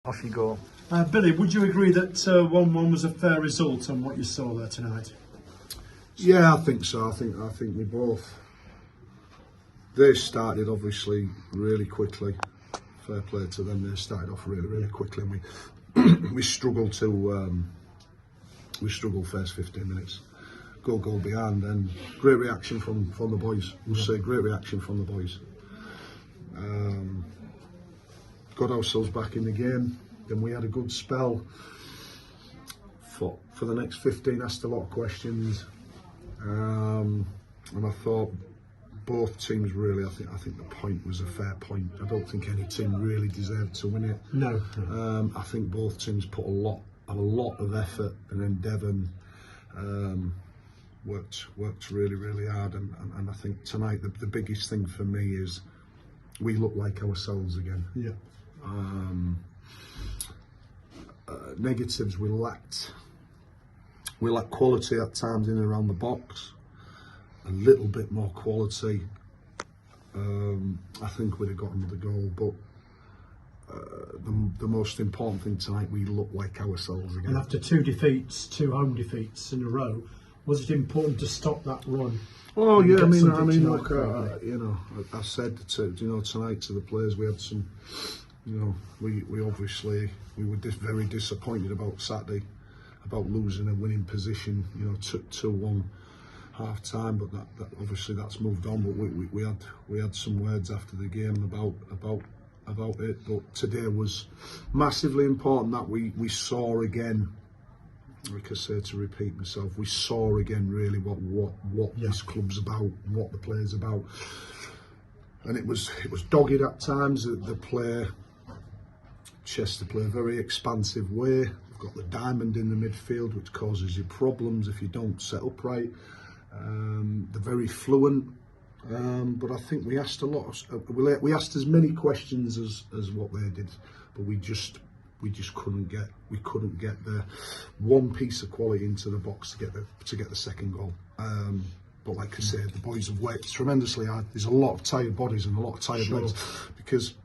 Off you go. Billy, would you agree that 1-1 was a fair result on what you saw there tonight? Yeah, I think so. I think we both. They started obviously really quickly. Fair play to them. They started off really quickly, and we struggled first 15 minutes. Goal behind, and great reaction from the boys. We'll say great reaction from the boys. Got ourselves back in the game. Then we had a good spell. For the next 15, asked a lot of questions, and I thought both teams really. I think the point was a fair point. I don't think any team really deserved to win it. No. I think both teams put a lot of effort, and then Devon worked really hard, and I think tonight the biggest thing for me is we look like ourselves again. Yeah. Negatives, we lacked quality at times in and around the box. A little bit more quality. I think we'd have got another goal, but the most important thing tonight, we look like ourselves again. And after two home defeats in a row, was it important to stop that run? Oh yeah, I mean, tonight, look, I said tonight to the players, we had some, we obviously were very disappointed about Saturday, about losing a winning position, 2-1 half time, but that obviously that's moved on. But we had some words after the game about it. But today was massively important that we saw again. Like I say, to repeat myself, we saw again really what this club's about, what the players about, and it was dogged at times. Chester play a very expansive way. We've got the diamond in the midfield, which causes you problems if you don't set up right. They're very fluent, but I think we asked we asked as many questions as what they did, but we just couldn't get the one piece of quality into the box to get the second goal. But like I said, the boys have worked tremendously hard. There's a lot of tired bodies and a lot of tired legs because,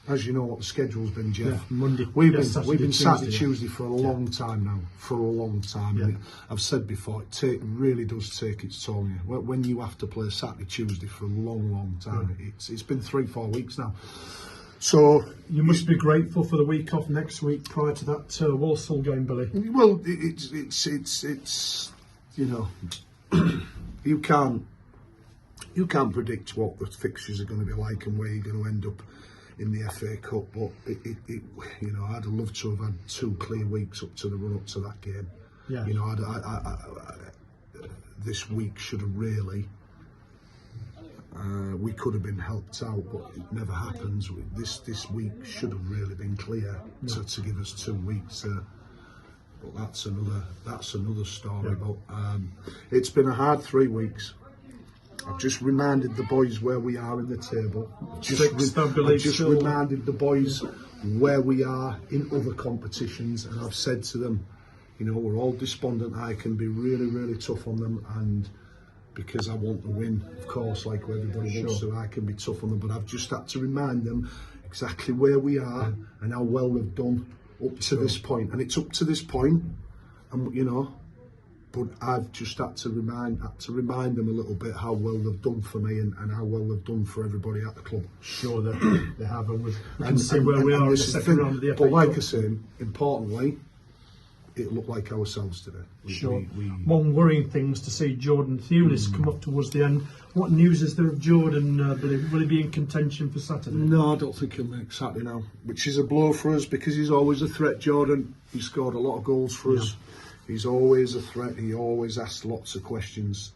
as you know, what the schedule's been, Jeff. Yeah, Monday. We've been Saturday, Tuesday for a long time now. For a long time. Yeah. And I've said before, it really does take its toll on you. When you have to play Saturday, Tuesday for a long time, it's been 3-4 weeks now. So you must be grateful for the week off next week prior to that Walsall game, Billy. Well, it's you can't predict what the fixtures are going to be like and where you're going to end up in the FA Cup. But I'd have loved to have had 2 clear weeks up to the run up to that game. Yeah. This week should have really. We could have been helped out, but it never happens. This week should have really been clear to give us 2 weeks. But that's another story. Yeah. But it's been a hard 3 weeks. I've just reminded the boys where we are in the table. I've just reminded the boys where we are in other competitions, and I've said to them, we're all despondent. I can be really tough on them, and because I want to win, of course, like everybody wants to, I can be tough on them. But I've just had to remind them exactly where we are and how well they've done up to this point. And it's up to this point, and but I've just had to remind them a little bit how well they've done for me and how well they've done for everybody at the club. Sure, they have, and we can see where we are in the second round of the FA Cup. But like I say, importantly, it looked like ourselves today. One worrying thing is to see Jordan Thewlis come up towards the end. What news is there of Jordan? Will he be in contention for Saturday? No, I don't think he'll make Saturday now, which is a blow for us because he's always a threat, Jordan. He scored a lot of goals for us. He's always a threat. He always asks lots of questions.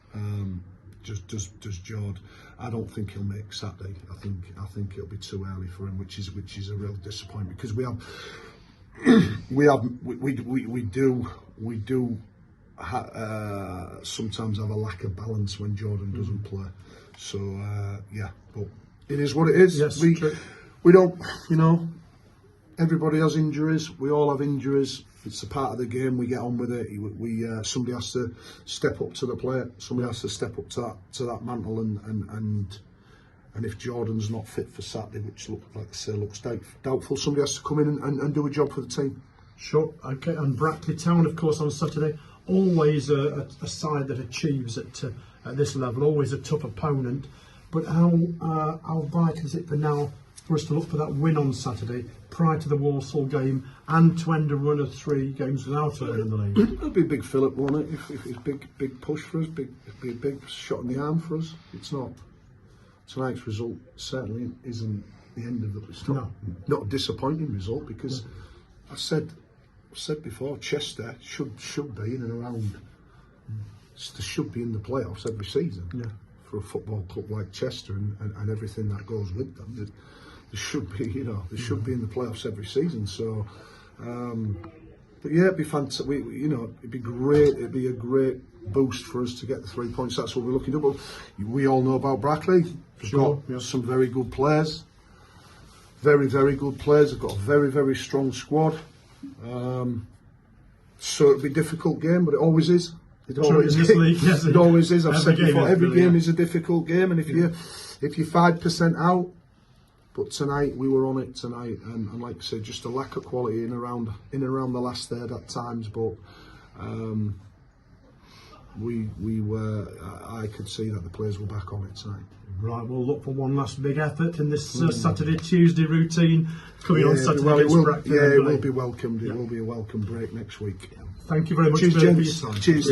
Does Jord? I don't think he'll make Saturday. I think it'll be too early for him, which is a real disappointment because we do sometimes have a lack of balance when Jordan doesn't play. So but it is what it is. Yes, we don't, everybody has injuries. We all have injuries. It's a part of the game. We get on with it. Somebody has to step up to the plate. Somebody has to step up to that mantle and And if Jordan's not fit for Saturday, which looks doubtful, somebody has to come in and do a job for the team. Sure, okay. And Brackley Town, of course, on Saturday, always a side that achieves at this level, always a tough opponent. But how vital is it for now for us to look for that win on Saturday prior to the Walsall game and to end a run of 3 games without a win in the league? It'll be a big fillip, won't it? If it's big push for us, be a big shot in the arm for us. It's not. Tonight's result certainly isn't the end of the story. No. Not a disappointing result, because I said before, Chester should be in and around. They should be in the playoffs every season. Yeah. For a football club like Chester and everything that goes with them, they should be, they should be in the playoffs every season. So, but yeah, it'd be fantastic. It'd be great. It'd be a great boost for us to get the 3 points. That's what we're looking to do. But we all know about Brackley. They've got some very good players. Very, very good players. They've got a very, very strong squad. So it'll be a difficult game, but it always is. It always is. Yes, it always is. I've said before, every game is a difficult game, and if you're 5% out, but tonight we were on it tonight, and like I said, just a lack of quality in and around the last third at times, but we were. I could see that the players were back on it tonight. Right, we'll look for one last big effort in this Saturday, Tuesday routine coming on Saturday. Well, it will be welcomed. It will be a welcome break next week. Thank you very much. Cheers, for your time. Cheers.